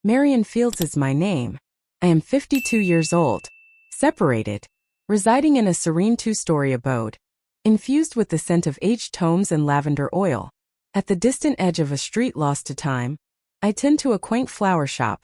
Marion Fields is my name. I am 52 years old, separated, residing in a serene two-story abode, infused with the scent of aged tomes and lavender oil. At the distant edge of a street lost to time, I tend to a quaint flower shop,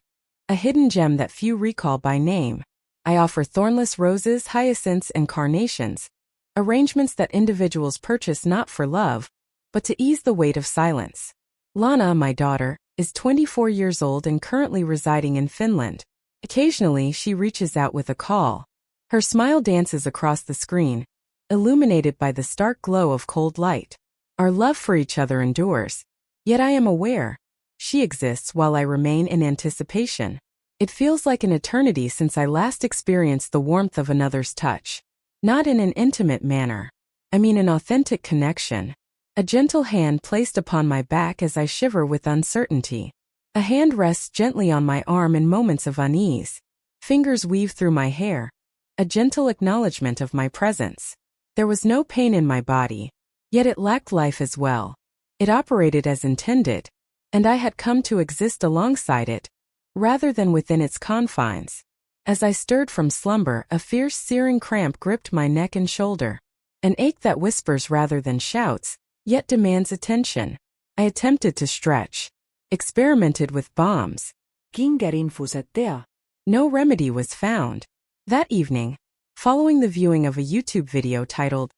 a hidden gem that few recall by name. I offer thornless roses, hyacinths, and carnations, arrangements that individuals purchase not for love, but to ease the weight of silence. Lana, my daughter, is 24 years old and currently residing in Finland. Occasionally, she reaches out with a call. Her smile dances across the screen, illuminated by the stark glow of cold light. Our love for each other endures. Yet I am aware, she exists while I remain in anticipation. It feels like an eternity since I last experienced the warmth of another's touch. Not in an intimate manner. I mean an authentic connection. A gentle hand placed upon my back as I shiver with uncertainty. A hand rests gently on my arm in moments of unease. Fingers weave through my hair. A gentle acknowledgement of my presence. There was no pain in my body, yet it lacked life as well. It operated as intended, and I had come to exist alongside it, rather than within its confines. As I stirred from slumber, a fierce, searing cramp gripped my neck and shoulder. An ache that whispers rather than shouts, yet demands attention. I attempted to stretch, experimented with bombs. Kingerinfusettea. No remedy was found. That evening, following the viewing of a YouTube video titled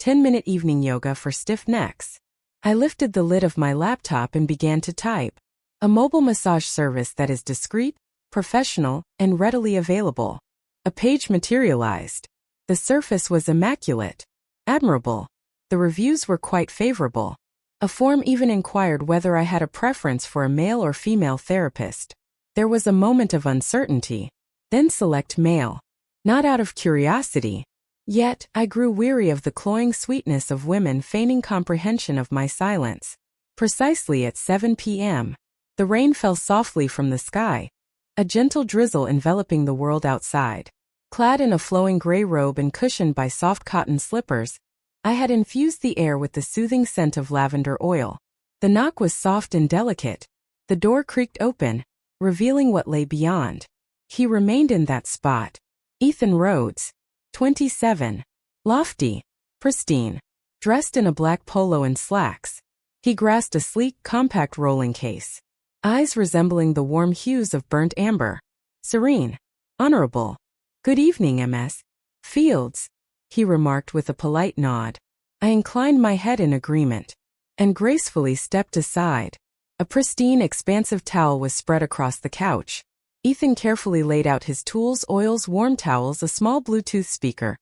10-Minute Evening Yoga for Stiff Necks, I lifted the lid of my laptop and began to type. A mobile massage service that is discreet, professional, and readily available. A page materialized. The surface was immaculate. Admirable. The reviews were quite favorable. A form even inquired whether I had a preference for a male or female therapist. There was a moment of uncertainty. Then select male. Not out of curiosity. Yet, I grew weary of the cloying sweetness of women feigning comprehension of my silence. Precisely at 7 p.m., the rain fell softly from the sky, a gentle drizzle enveloping the world outside. Clad in a flowing gray robe and cushioned by soft cotton slippers, I had infused the air with the soothing scent of lavender oil. The knock was soft and delicate. The door creaked open, revealing what lay beyond. He remained in that spot. Ethan Rhodes, 27, lofty, pristine, dressed in a black polo and slacks. He grasped a sleek, compact rolling case. Eyes resembling the warm hues of burnt amber. Serene. Honorable. Good evening, Ms. Fields, he remarked with a polite nod. I inclined my head in agreement, and gracefully stepped aside. A pristine, expansive towel was spread across the couch. Ethan carefully laid out his tools, oils, warm towels, a small Bluetooth speaker.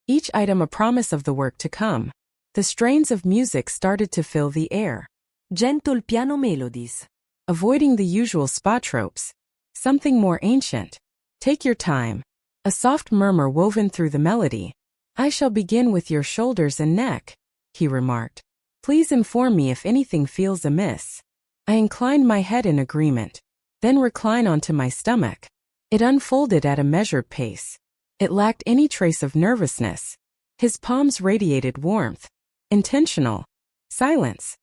Each item a promise of the work to come. The strains of music started to fill the air. Gentle piano melodies. Avoiding the usual spa tropes. Something more ancient. Take your time. A soft murmur woven through the melody. I shall begin with your shoulders and neck, he remarked. Please inform me if anything feels amiss. I inclined my head in agreement, then recline onto my stomach. It unfolded at a measured pace. It lacked any trace of nervousness. His palms radiated warmth. Intentional. Silence.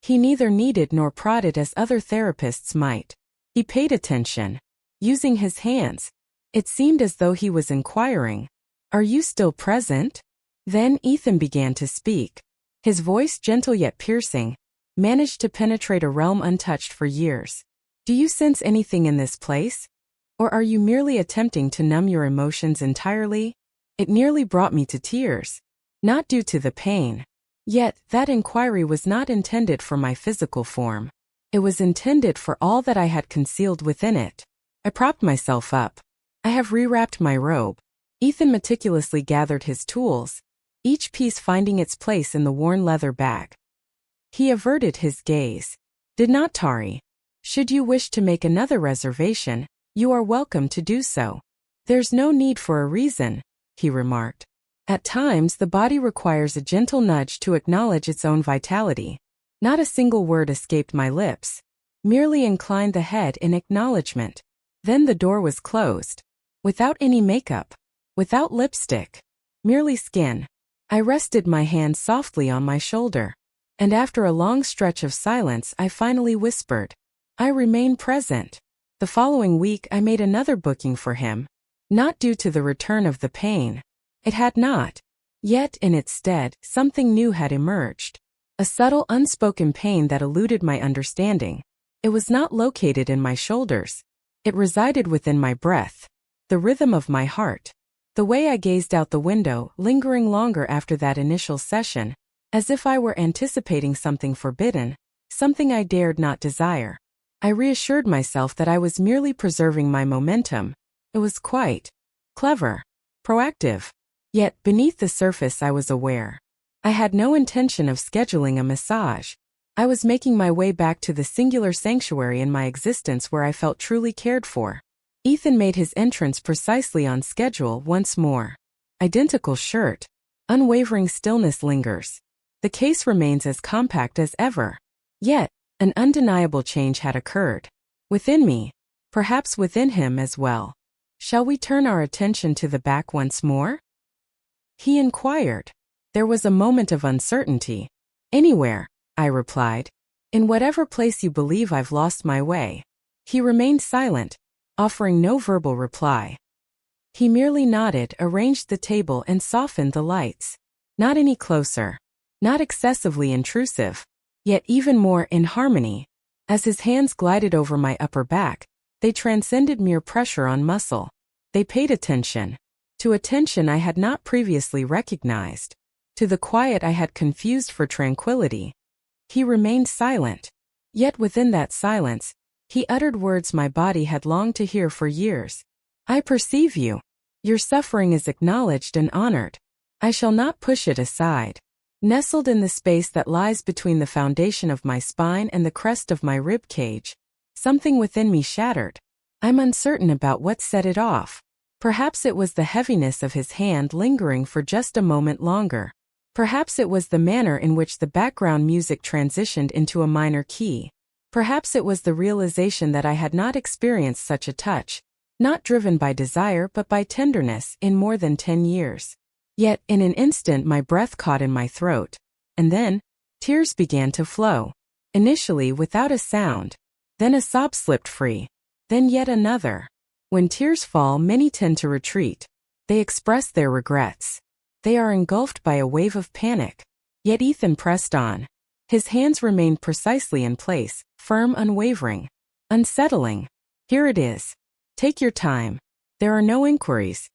He neither kneaded nor prodded as other therapists might. He paid attention. Using his hands. It seemed as though he was inquiring, "Are you still present?" Then Ethan began to speak. His voice, gentle yet piercing, managed to penetrate a realm untouched for years. Do you sense anything in this place? Or are you merely attempting to numb your emotions entirely? It nearly brought me to tears. Not due to the pain. Yet, that inquiry was not intended for my physical form. It was intended for all that I had concealed within it. I propped myself up. I have rewrapped my robe. Ethan meticulously gathered his tools, each piece finding its place in the worn leather bag. He averted his gaze. Did not tarry. Should you wish to make another reservation, you are welcome to do so. There's no need for a reason, he remarked. At times the body requires a gentle nudge to acknowledge its own vitality. Not a single word escaped my lips. Merely inclined the head in acknowledgement. Then the door was closed. Without any makeup. Without lipstick. Merely skin. I rested my hand softly on my shoulder. And after a long stretch of silence I finally whispered, I remain present. The following week I made another booking for him. Not due to the return of the pain. It had not. Yet, in its stead, something new had emerged. A subtle, unspoken pain that eluded my understanding. It was not located in my shoulders. It resided within my breath. The rhythm of my heart. The way I gazed out the window, lingering longer after that initial session, as if I were anticipating something forbidden, something I dared not desire. I reassured myself that I was merely preserving my momentum. It was quite clever, proactive. Yet, beneath the surface I was aware. I had no intention of scheduling a massage. I was making my way back to the singular sanctuary in my existence where I felt truly cared for. Ethan made his entrance precisely on schedule once more. Identical shirt. Unwavering stillness lingers. The case remains as compact as ever. Yet, an undeniable change had occurred. Within me. Perhaps within him as well. Shall we turn our attention to the back once more? He inquired. There was a moment of uncertainty. Anywhere, I replied. In whatever place you believe I've lost my way. He remained silent, offering no verbal reply. He merely nodded, arranged the table and softened the lights. Not any closer. Not excessively intrusive. Yet even more in harmony. As his hands glided over my upper back, they transcended mere pressure on muscle. They paid attention. To attention I had not previously recognized. To the quiet I had confused for tranquility. He remained silent. Yet within that silence, he uttered words my body had longed to hear for years. I perceive you. Your suffering is acknowledged and honored. I shall not push it aside. Nestled in the space that lies between the foundation of my spine and the crest of my rib cage, something within me shattered. I'm uncertain about what set it off. Perhaps it was the heaviness of his hand lingering for just a moment longer. Perhaps it was the manner in which the background music transitioned into a minor key. Perhaps it was the realization that I had not experienced such a touch, not driven by desire but by tenderness, in more than 10 years. Yet, in an instant my breath caught in my throat. And then, tears began to flow. Initially without a sound. Then a sob slipped free. Then yet another. When tears fall, many tend to retreat. They express their regrets. They are engulfed by a wave of panic. Yet Ethan pressed on. His hands remained precisely in place, firm, unwavering. Unsettling. Here it is. Take your time. There are no inquiries.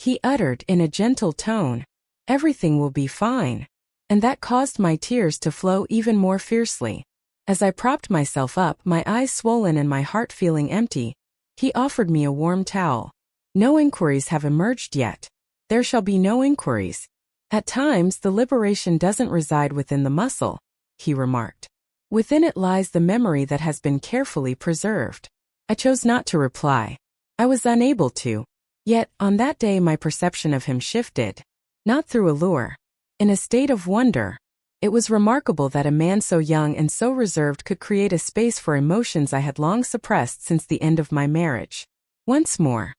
He uttered in a gentle tone. Everything will be fine. And that caused my tears to flow even more fiercely. As I propped myself up, my eyes swollen and my heart feeling empty, he offered me a warm towel. No inquiries have emerged yet. There shall be no inquiries. At times, the liberation doesn't reside within the muscle, he remarked. Within it lies the memory that has been carefully preserved. I chose not to reply. I was unable to. Yet, on that day my perception of him shifted. Not through allure. In a state of wonder. It was remarkable that a man so young and so reserved could create a space for emotions I had long suppressed since the end of my marriage. Once more.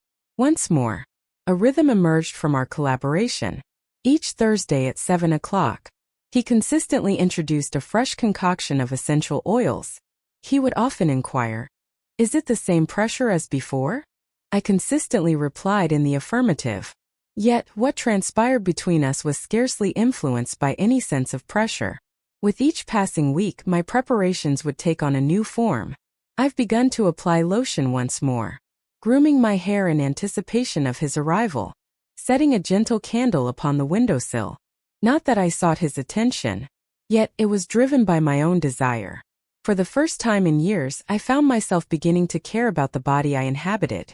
A rhythm emerged from our collaboration. Each Thursday at 7 o'clock. He consistently introduced a fresh concoction of essential oils. He would often inquire, "Is it the same pressure as before?" I consistently replied in the affirmative. Yet, what transpired between us was scarcely influenced by any sense of pressure. With each passing week, my preparations would take on a new form. I've begun to apply lotion once more. Grooming my hair in anticipation of his arrival. Setting a gentle candle upon the windowsill. Not that I sought his attention. Yet, it was driven by my own desire. For the first time in years, I found myself beginning to care about the body I inhabited.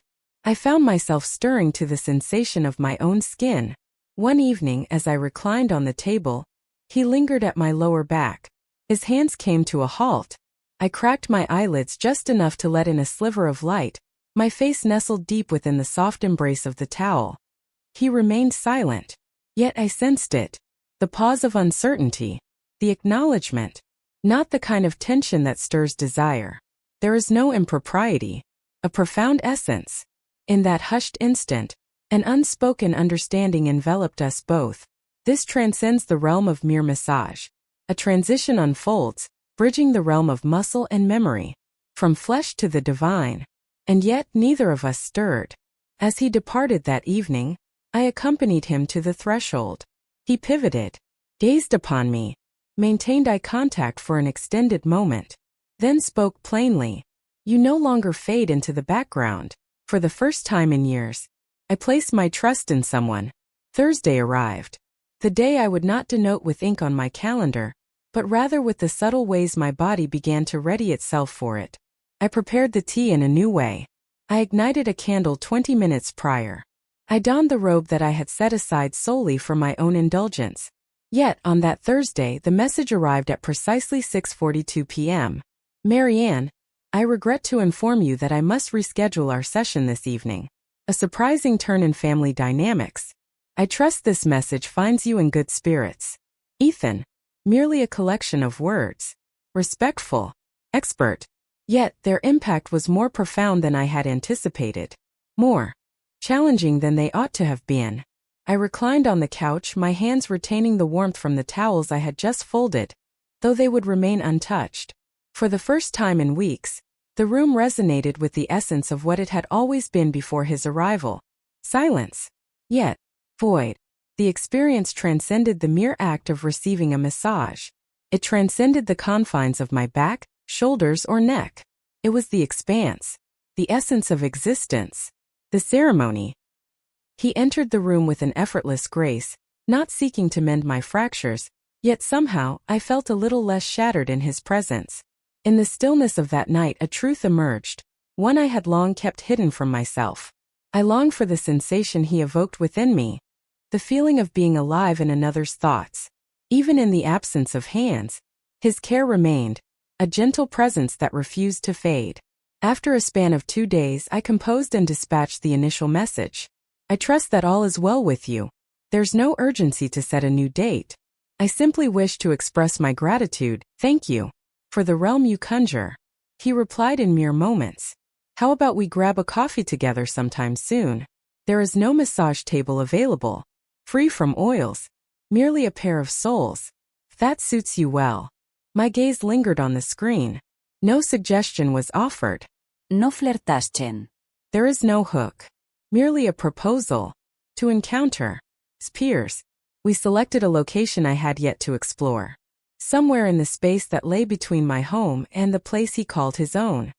I found myself stirring to the sensation of my own skin. One evening, as I reclined on the table, he lingered at my lower back. His hands came to a halt. I cracked my eyelids just enough to let in a sliver of light, my face nestled deep within the soft embrace of the towel. He remained silent. Yet I sensed it. The pause of uncertainty. The acknowledgement. Not the kind of tension that stirs desire. There is no impropriety. A profound essence. In that hushed instant, an unspoken understanding enveloped us both. This transcends the realm of mere massage. A transition unfolds, bridging the realm of muscle and memory. From flesh to the divine. And yet neither of us stirred. As he departed that evening, I accompanied him to the threshold. He pivoted, gazed upon me, maintained eye contact for an extended moment, then spoke plainly. You no longer fade into the background. For the first time in years, I placed my trust in someone. Thursday arrived. The day I would not denote with ink on my calendar, but rather with the subtle ways my body began to ready itself for it. I prepared the tea in a new way. I ignited a candle 20 minutes prior. I donned the robe that I had set aside solely for my own indulgence. Yet, on that Thursday, the message arrived at precisely 6:42 p.m. Marianne, I regret to inform you that I must reschedule our session this evening. A surprising turn in family dynamics. I trust this message finds you in good spirits. Ethan. Merely a collection of words. Respectful. Expert. Yet, their impact was more profound than I had anticipated. More challenging than they ought to have been. I reclined on the couch, my hands retaining the warmth from the towels I had just folded, though they would remain untouched. For the first time in weeks, the room resonated with the essence of what it had always been before his arrival. Silence. Yet, void. The experience transcended the mere act of receiving a massage. It transcended the confines of my back, shoulders, or neck. It was the expanse, the essence of existence. The ceremony. He entered the room with an effortless grace, not seeking to mend my fractures, yet somehow I felt a little less shattered in his presence. In the stillness of that night a truth emerged, one I had long kept hidden from myself. I longed for the sensation he evoked within me, the feeling of being alive in another's thoughts. Even in the absence of hands, his care remained, a gentle presence that refused to fade. After a span of 2 days, I composed and dispatched the initial message. I trust that all is well with you. There's no urgency to set a new date. I simply wish to express my gratitude, thank you, for the realm you conjure. He replied in mere moments. How about we grab a coffee together sometime soon? There is no massage table available. Free from oils. Merely a pair of soles. If that suits you well. My gaze lingered on the screen. No suggestion was offered. No flirtaschen. There is no hook. Merely a proposal. To encounter. Spears. We selected a location I had yet to explore. Somewhere in the space that lay between my home and the place he called his own.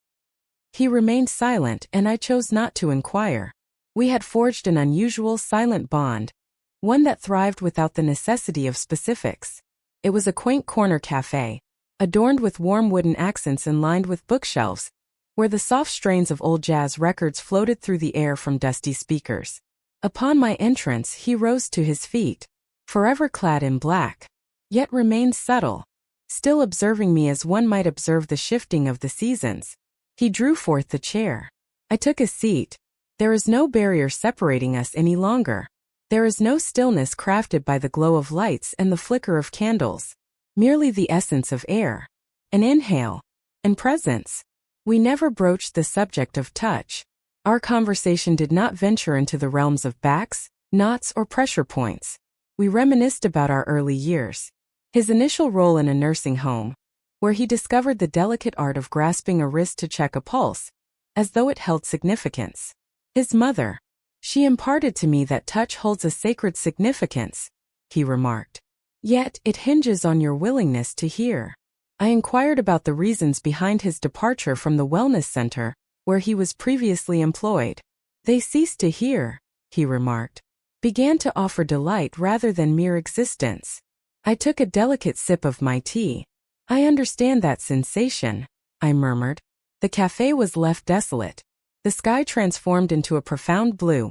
He remained silent and I chose not to inquire. We had forged an unusual silent bond, one that thrived without the necessity of specifics. It was a quaint corner cafe, adorned with warm wooden accents and lined with bookshelves, where the soft strains of old jazz records floated through the air from dusty speakers. Upon my entrance, he rose to his feet, forever clad in black, yet remained subtle, still observing me as one might observe the shifting of the seasons. He drew forth the chair. I took a seat. There is no barrier separating us any longer. There is no stillness crafted by the glow of lights and the flicker of candles. Merely the essence of air. An inhale. And presence. We never broached the subject of touch. Our conversation did not venture into the realms of backs, knots, or pressure points. We reminisced about our early years. His initial role in a nursing home, where he discovered the delicate art of grasping a wrist to check a pulse, as though it held significance. His mother. She imparted to me that touch holds a sacred significance, he remarked. Yet it hinges on your willingness to hear. I inquired about the reasons behind his departure from the wellness center, where he was previously employed. They ceased to hear, he remarked. Began to offer delight rather than mere existence. I took a delicate sip of my tea. I understand that sensation, I murmured. The cafe was left desolate. The sky transformed into a profound blue,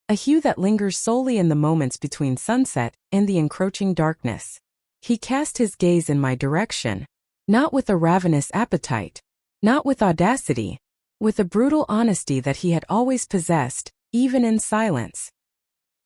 a hue that lingers solely in the moments between sunset and the encroaching darkness. He cast his gaze in my direction, not with a ravenous appetite, not with audacity, with a brutal honesty that he had always possessed, even in silence.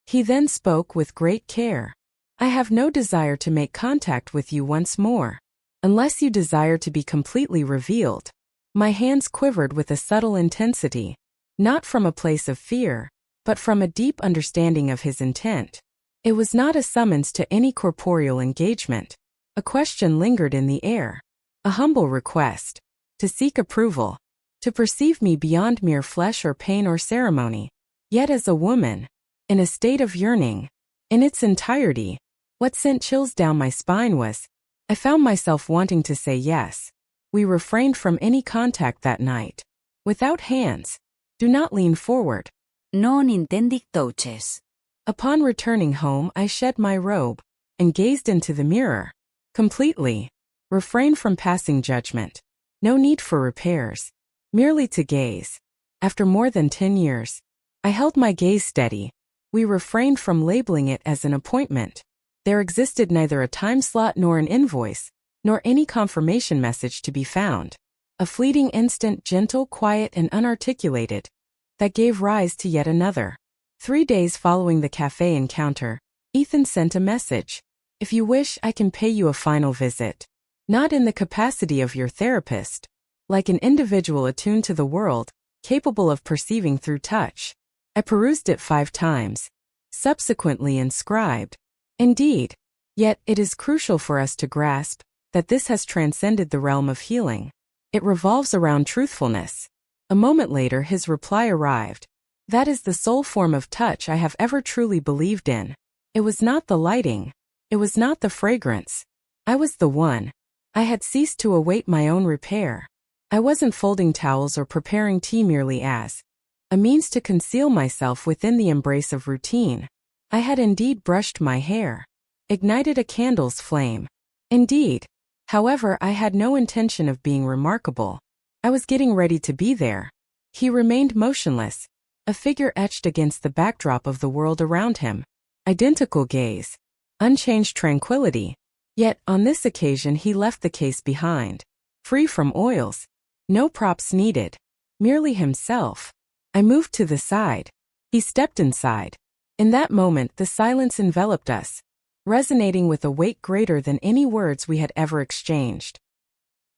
He then spoke with great care. I have no desire to make contact with you once more, unless you desire to be completely revealed. My hands quivered with a subtle intensity, not from a place of fear, but from a deep understanding of his intent. It was not a summons to any corporeal engagement. A question lingered in the air. A humble request. To seek approval. to perceive me beyond mere flesh or pain or ceremony, yet as a woman, in a state of yearning, in its entirety. What sent chills down my spine was, I found myself wanting to say yes. We refrained from any contact that night. Without hands. Do not lean forward. Non intending touches. Upon returning home, I shed my robe and gazed into the mirror. Completely. Refrained from passing judgment. No need for repairs. Merely to gaze. After more than 10 years, I held my gaze steady. We refrained from labeling it as an appointment. There existed neither a time slot nor an invoice, nor any confirmation message to be found. A fleeting instant, gentle, quiet, and unarticulated, that gave rise to yet another. 3 days following the cafe encounter, Ethan sent a message. If you wish, I can pay you a final visit. Not in the capacity of your therapist. Like an individual attuned to the world, capable of perceiving through touch. I perused it 5 times. Subsequently inscribed. Indeed. Yet it is crucial for us to grasp that this has transcended the realm of healing. It revolves around truthfulness. A moment later his reply arrived. That is the sole form of touch I have ever truly believed in. It was not the lighting. It was not the fragrance. I was the one. I had ceased to await my own repair. I wasn't folding towels or preparing tea merely as a means to conceal myself within the embrace of routine. I had indeed brushed my hair, ignited a candle's flame. Indeed. However, I had no intention of being remarkable. I was getting ready to be there. He remained motionless, a figure etched against the backdrop of the world around him. Identical gaze. Unchanged tranquility. Yet, on this occasion he left the case behind. Free from oils. No props needed. Merely himself. I moved to the side. He stepped inside. In that moment the silence enveloped us, resonating with a weight greater than any words we had ever exchanged.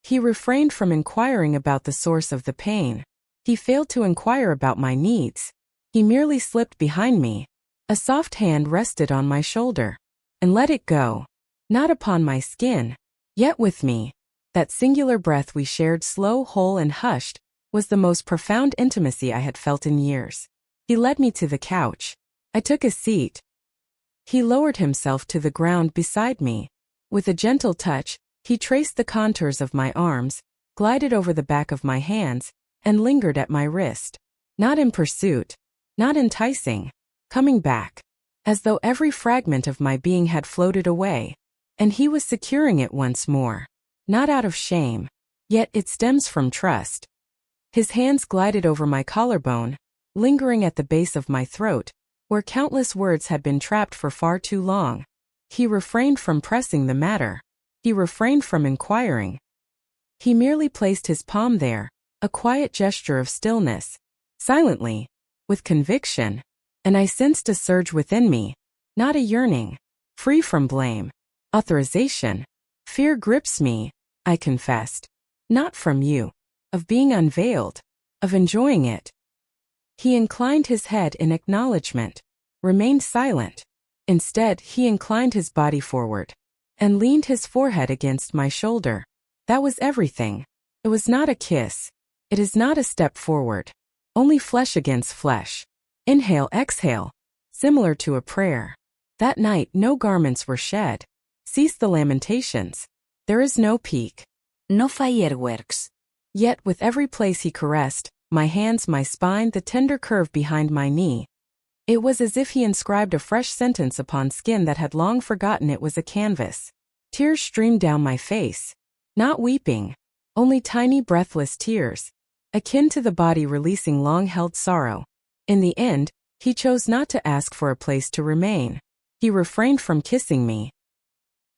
He refrained from inquiring about the source of the pain. He failed to inquire about my needs. He merely slipped behind me. A soft hand rested on my shoulder, and let it go. Not upon my skin, yet with me. That singular breath we shared, slow, whole, and hushed, was the most profound intimacy I had felt in years. He led me to the couch. I took a seat. He lowered himself to the ground beside me. With a gentle touch, he traced the contours of my arms, glided over the back of my hands, and lingered at my wrist. Not in pursuit, not enticing, coming back, as though every fragment of my being had floated away, and he was securing it once more. Not out of shame, yet it stems from trust. His hands glided over my collarbone, lingering at the base of my throat, where countless words had been trapped for far too long. He refrained from pressing the matter. He refrained from inquiring. He merely placed his palm there, a quiet gesture of stillness, silently, with conviction, and I sensed a surge within me, not a yearning, free from blame, authorization. Fear grips me, I confessed. Not from you, of being unveiled, of enjoying it. He inclined his head in acknowledgement, remained silent. Instead, he inclined his body forward and leaned his forehead against my shoulder. That was everything. It was not a kiss. It is not a step forward. Only flesh against flesh. Inhale, exhale. Similar to a prayer. That night, no garments were shed. Cease the lamentations. There is no peak. No fireworks. Yet with every place he caressed, my hands, my spine, the tender curve behind my knee, it was as if he inscribed a fresh sentence upon skin that had long forgotten it was a canvas. Tears streamed down my face. Not weeping. Only tiny breathless tears, akin to the body releasing long-held sorrow. In the end, he chose not to ask for a place to remain. He refrained from kissing me.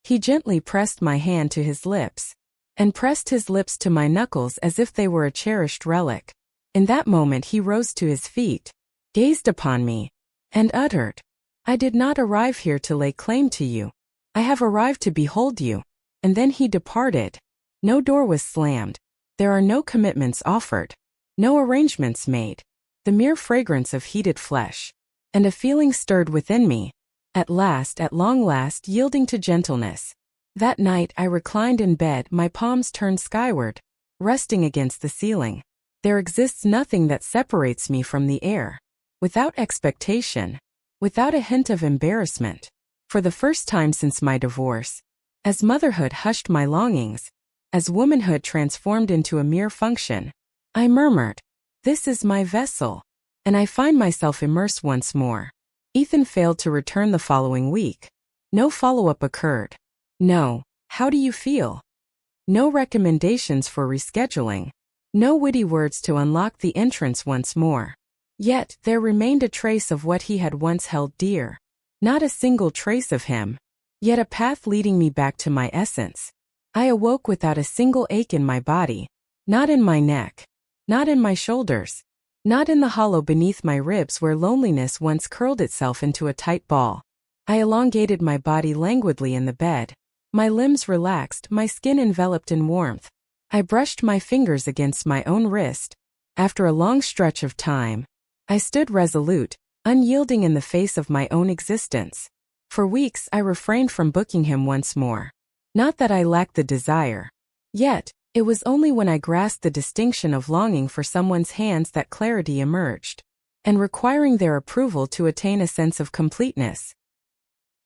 He gently pressed my hand to his lips, and pressed his lips to my knuckles as if they were a cherished relic. In that moment he rose to his feet, gazed upon me, and uttered, "I did not arrive here to lay claim to you. I have arrived to behold you." And then he departed. No door was slammed. There are no commitments offered. No arrangements made. The mere fragrance of heated flesh. And a feeling stirred within me. At long last, yielding to gentleness. That night I reclined in bed, my palms turned skyward, resting against the ceiling. There exists nothing that separates me from the air. Without expectation. Without a hint of embarrassment. For the first time since my divorce. As motherhood hushed my longings. As womanhood transformed into a mere function. I murmured, "This is my vessel." And I find myself immersed once more. Ethan failed to return the following week. No follow-up occurred. No, "How do you feel?" No recommendations for rescheduling. No witty words to unlock the entrance once more. Yet, there remained a trace of what he had once held dear. Not a single trace of him. Yet a path leading me back to my essence. I awoke without a single ache in my body. Not in my neck. Not in my shoulders. Not in the hollow beneath my ribs where loneliness once curled itself into a tight ball. I elongated my body languidly in the bed. My limbs relaxed, my skin enveloped in warmth. I brushed my fingers against my own wrist. After a long stretch of time, I stood resolute, unyielding in the face of my own existence. For weeks I refrained from booking him once more. Not that I lacked the desire. Yet, it was only when I grasped the distinction of longing for someone's hands that clarity emerged. And requiring their approval to attain a sense of completeness.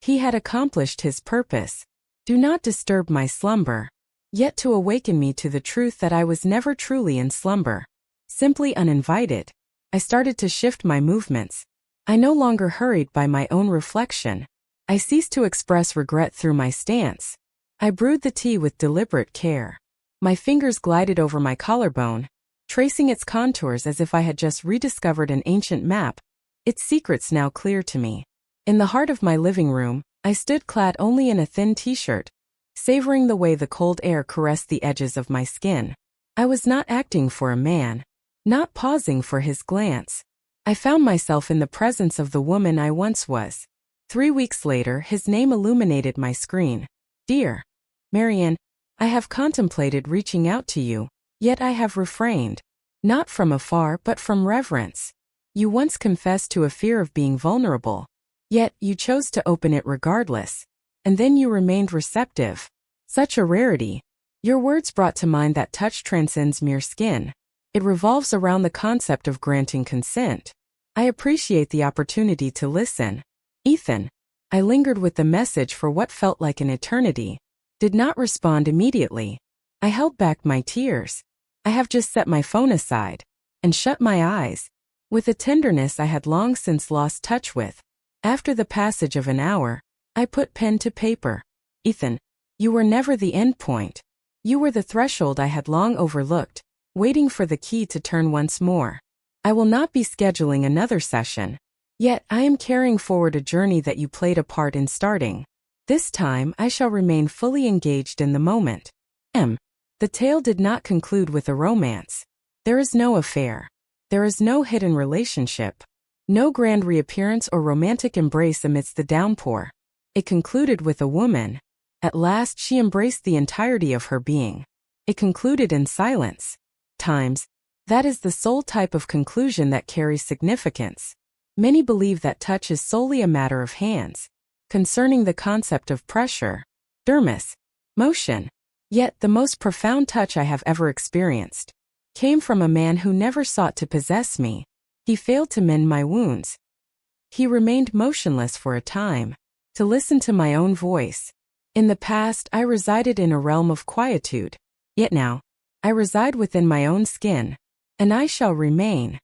He had accomplished his purpose. Do not disturb my slumber. Yet to awaken me to the truth that I was never truly in slumber. Simply uninvited. I started to shift my movements. I no longer hurried by my own reflection. I ceased to express regret through my stance. I brewed the tea with deliberate care. My fingers glided over my collarbone, tracing its contours as if I had just rediscovered an ancient map, its secrets now clear to me. In the heart of my living room, I stood clad only in a thin t-shirt, savoring the way the cold air caressed the edges of my skin. I was not acting for a man. Not pausing for his glance. I found myself in the presence of the woman I once was. 3 weeks later, his name illuminated my screen. Dear Marian, I have contemplated reaching out to you, yet I have refrained. Not from afar but from reverence. You once confessed to a fear of being vulnerable. Yet, you chose to open it regardless. And then you remained receptive. Such a rarity. Your words brought to mind that touch transcends mere skin. It revolves around the concept of granting consent. I appreciate the opportunity to listen. Ethan. I lingered with the message for what felt like an eternity. Did not respond immediately. I held back my tears. I have just set my phone aside. And shut my eyes. With a tenderness I had long since lost touch with. After the passage of an hour, I put pen to paper. Ethan. You were never the end point. You were the threshold I had long overlooked. Waiting for the key to turn once more. I will not be scheduling another session. Yet I am carrying forward a journey that you played a part in starting. This time I shall remain fully engaged in the moment. The tale did not conclude with a romance. There is no affair. There is no hidden relationship. No grand reappearance or romantic embrace amidst the downpour. It concluded with a woman. At last she embraced the entirety of her being. It concluded in silence. That is the sole type of conclusion that carries significance. Many believe that touch is solely a matter of hands, concerning the concept of pressure, dermis, motion. Yet the most profound touch I have ever experienced came from a man who never sought to possess me. He failed to mend my wounds. He remained motionless for a time, to listen to my own voice. In the past, I resided in a realm of quietude. Yet now, I reside within my own skin, and I shall remain.